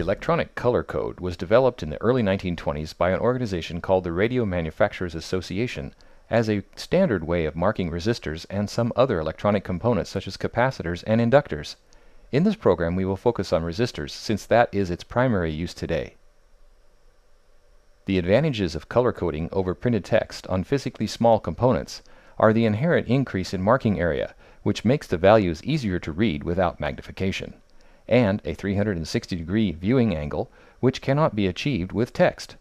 electronic color code was developed in the early 1920s by an organization called the Radio Manufacturers Association as a standard way of marking resistors and some other electronic components such as capacitors and inductors. In this program we will focus on resistors since that is its primary use today. The advantages of color coding over printed text on physically small components are the inherent increase in marking area, which makes the values easier to read without magnification, and a 360-degree viewing angle, which cannot be achieved with text.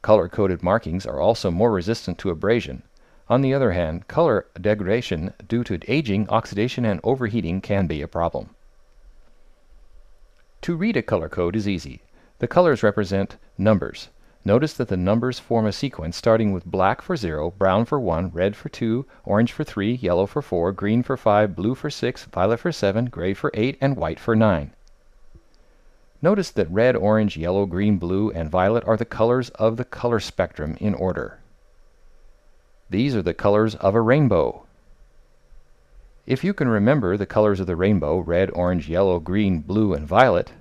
Color-coded markings are also more resistant to abrasion. On the other hand, color degradation due to aging, oxidation, and overheating can be a problem. To read a color code is easy. The colors represent numbers. Notice that the numbers form a sequence starting with black for 0, brown for 1, red for 2, orange for 3, yellow for 4, green for 5, blue for 6, violet for 7, gray for 8, and white for 9. Notice that red, orange, yellow, green, blue, and violet are the colors of the color spectrum in order. These are the colors of a rainbow. If you can remember the colors of the rainbow, red, orange, yellow, green, blue, and violet,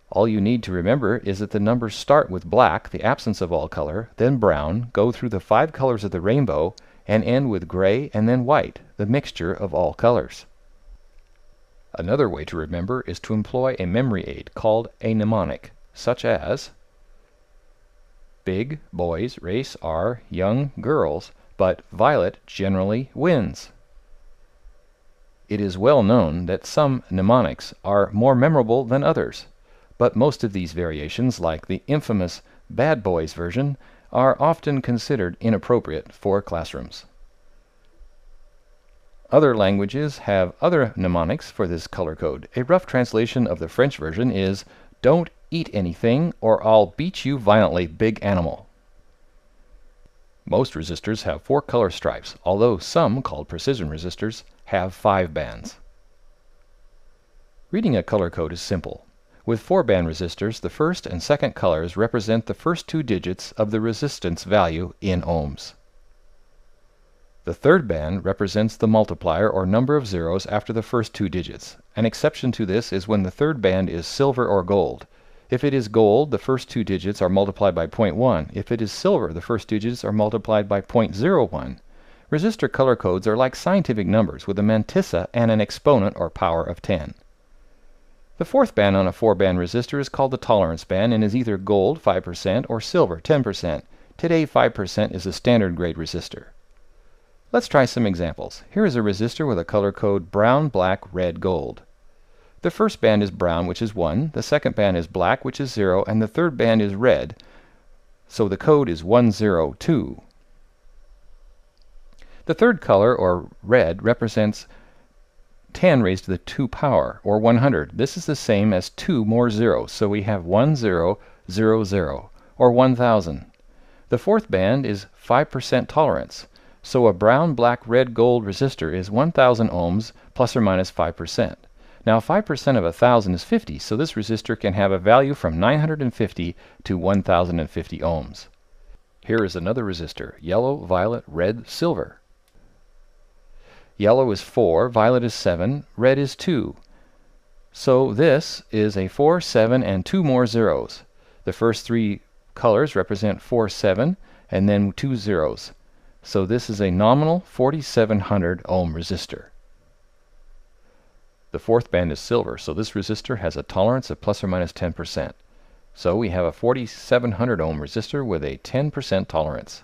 all you need to remember is that the numbers start with black, the absence of all color, then brown, go through the 5 colors of the rainbow, and end with gray and then white, the mixture of all colors. Another way to remember is to employ a memory aid called a mnemonic, such as big boys race our young girls, but violet generally wins. It is well known that some mnemonics are more memorable than others, but most of these variations, like the infamous Bad Boys version, are often considered inappropriate for classrooms. Other languages have other mnemonics for this color code. A rough translation of the French version is, "Don't eat anything or I'll beat you violently, big animal." Most resistors have 4 color stripes, although some, called precision resistors, have 5 bands. Reading a color code is simple. With 4-band resistors, the first and second colors represent the first 2 digits of the resistance value in ohms. The third band represents the multiplier or number of zeros after the first 2 digits. An exception to this is when the third band is silver or gold. If it is gold, the first 2 digits are multiplied by 0.1. If it is silver, the first 2 digits are multiplied by 0.01. Resistor color codes are like scientific numbers with a mantissa and an exponent or power of 10. The fourth band on a 4-band resistor is called the tolerance band and is either gold 5% or silver 10%. Today 5% is a standard grade resistor. Let's try some examples. Here is a resistor with a color code brown, black, red, gold. The first band is brown, which is 1, the second band is black, which is 0, and the third band is red, so the code is 102. The third color, or red, represents 10 raised to the 2 power, or 100. This is the same as 2 more zeros, so we have 1000, or 1000. The fourth band is 5% tolerance, so a brown, black, red, gold resistor is 1000 ohms plus or minus 5%. Now 5% of 1000 is 50, so this resistor can have a value from 950 to 1050 ohms. Here is another resistor, yellow, violet, red, silver. Yellow is 4, violet is 7, red is 2. So this is a 4, 7, and 2 more zeros. The first 3 colors represent 4, 7, and then 2 zeros. So this is a nominal 4700 ohm resistor. The fourth band is silver, so this resistor has a tolerance of plus or minus 10%. So we have a 4700 ohm resistor with a 10% tolerance.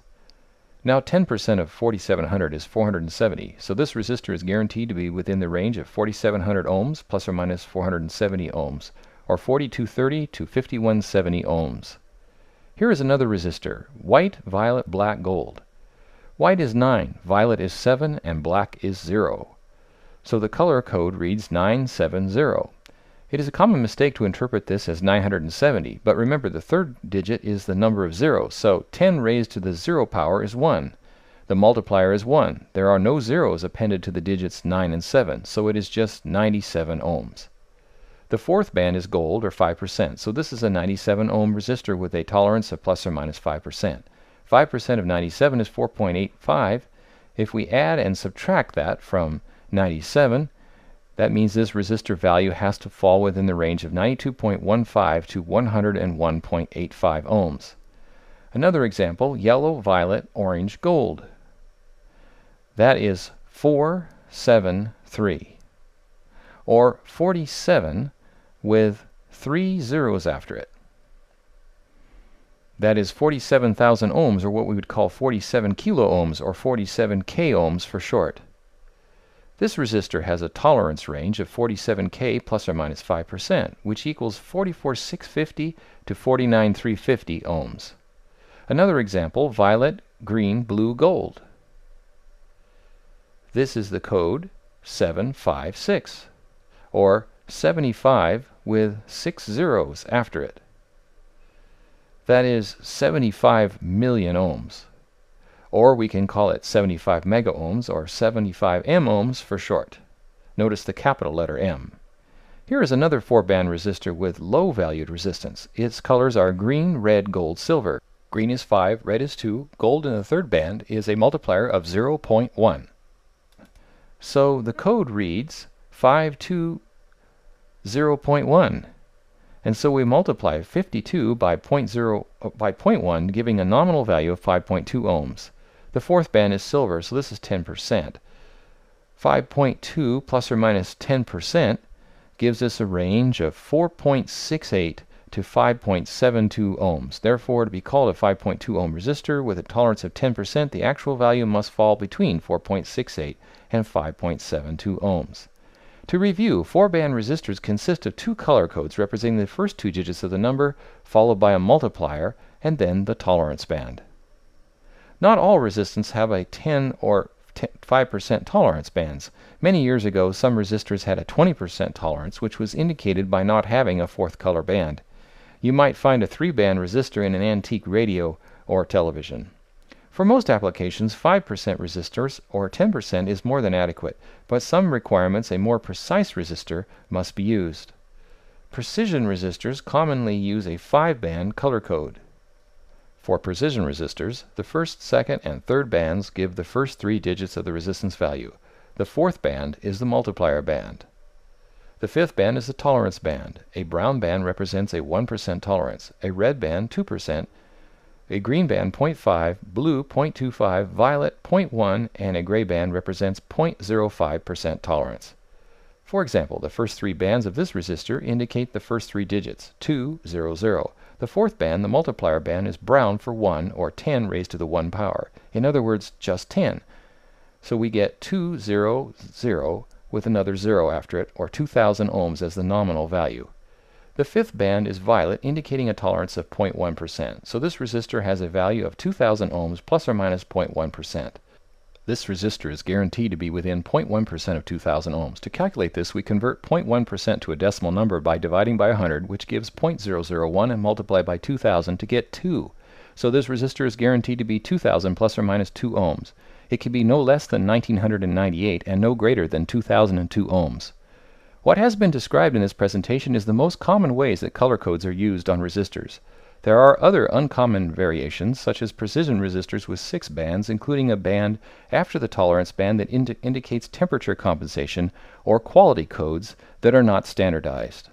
Now 10% of 4700 is 470, so this resistor is guaranteed to be within the range of 4700 ohms plus or minus 470 ohms, or 4230 to 5170 ohms. Here is another resistor, white, violet, black, gold. White is 9, violet is 7, and black is 0. So the color code reads 970. It is a common mistake to interpret this as 970, but remember the third digit is the number of zeros, so 10 raised to the 0 power is 1. The multiplier is 1. There are no zeros appended to the digits 9 and 7, so it is just 97 ohms. The fourth band is gold, or 5%, so this is a 97 ohm resistor with a tolerance of plus or minus 5%. 5% of 97 is 4.85. If we add and subtract that from 97, That means this resistor value has to fall within the range of 92.15 to 101.85 ohms. Another example, yellow, violet, orange, gold. That is 473, or 47 with 3 zeros after it. That is 47,000 ohms, or what we would call 47 kilo ohms, or 47 K ohms for short. This resistor has a tolerance range of 47K plus or minus 5%, which equals 44,650 to 49,350 ohms. Another example, violet, green, blue, gold. This is the code 756, or 75 with 6 zeros after it. That is 75 million ohms. Or we can call it 75 mega ohms, or 75 m ohms for short. Notice the capital letter M. Here is another 4-band resistor with low valued resistance. Its colors are green, red, gold, silver. Green is 5, red is 2, gold in the third band is a multiplier of 0.1. So the code reads 520.1. And so we multiply 52 by 0.1, giving a nominal value of 5.2 ohms. The fourth band is silver, so this is 10%. 5.2 plus or minus 10% gives us a range of 4.68 to 5.72 ohms. Therefore, to be called a 5.2 ohm resistor with a tolerance of 10%, the actual value must fall between 4.68 and 5.72 ohms. To review, 4-band resistors consist of 2 color codes representing the first 2 digits of the number, followed by a multiplier, and then the tolerance band. Not all resistors have a 10 or 5% tolerance bands. Many years ago, some resistors had a 20% tolerance, which was indicated by not having a 4th color band. You might find a 3-band resistor in an antique radio or television. For most applications, 5% resistors, or 10%, is more than adequate, but some requirements a more precise resistor must be used. Precision resistors commonly use a 5-band color code. For precision resistors, the first, second, and third bands give the first 3 digits of the resistance value. The fourth band is the multiplier band. The fifth band is the tolerance band. A brown band represents a 1% tolerance, a red band 2%, a green band 0.5, blue 0.25, violet 0.1, and a gray band represents 0.05% tolerance. For example, the first 3 bands of this resistor indicate the first 3 digits, 2, 0, 0. The fourth band, the multiplier band, is brown for 1, or 10 raised to the 1 power. In other words, just 10. So we get 2, 0, 0 with another 0 after it, or 2,000 ohms as the nominal value. The fifth band is violet, indicating a tolerance of 0.1%. So this resistor has a value of 2,000 ohms plus or minus 0.1%. This resistor is guaranteed to be within 0.1% of 2,000 ohms. To calculate this, we convert 0.1% to a decimal number by dividing by 100, which gives 0.001, and multiply by 2,000 to get 2. So this resistor is guaranteed to be 2,000 plus or minus 2 ohms. It can be no less than 1998 and no greater than 2002 ohms. What has been described in this presentation is the most common ways that color codes are used on resistors. There are other uncommon variations, such as precision resistors with 6 bands, including a band after the tolerance band that indicates temperature compensation, or quality codes that are not standardized.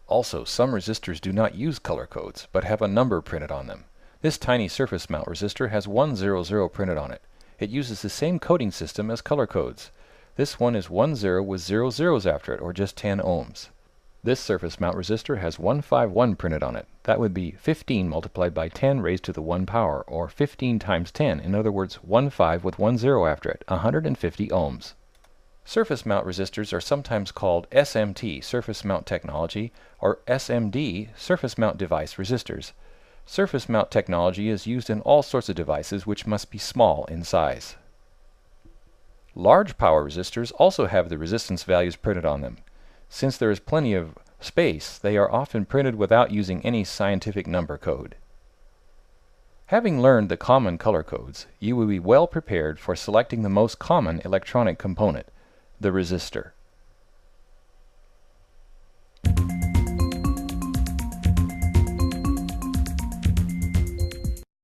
Also, some resistors do not use color codes, but have a number printed on them. This tiny surface mount resistor has 100 printed on it. It uses the same coding system as color codes. This one is 10 with 0 zeros after it, or just 10 ohms. This surface mount resistor has 151 printed on it. That would be 15 multiplied by 10 raised to the 1 power, or 15 times 10. In other words, 15 with 10 after it, 150 ohms. Surface mount resistors are sometimes called SMT, surface mount technology, or SMD, surface mount device resistors. Surface mount technology is used in all sorts of devices which must be small in size. Large power resistors also have the resistance values printed on them. Since there is plenty of space, they are often printed without using any scientific number code. Having learned the common color codes, you will be well prepared for selecting the most common electronic component, the resistor.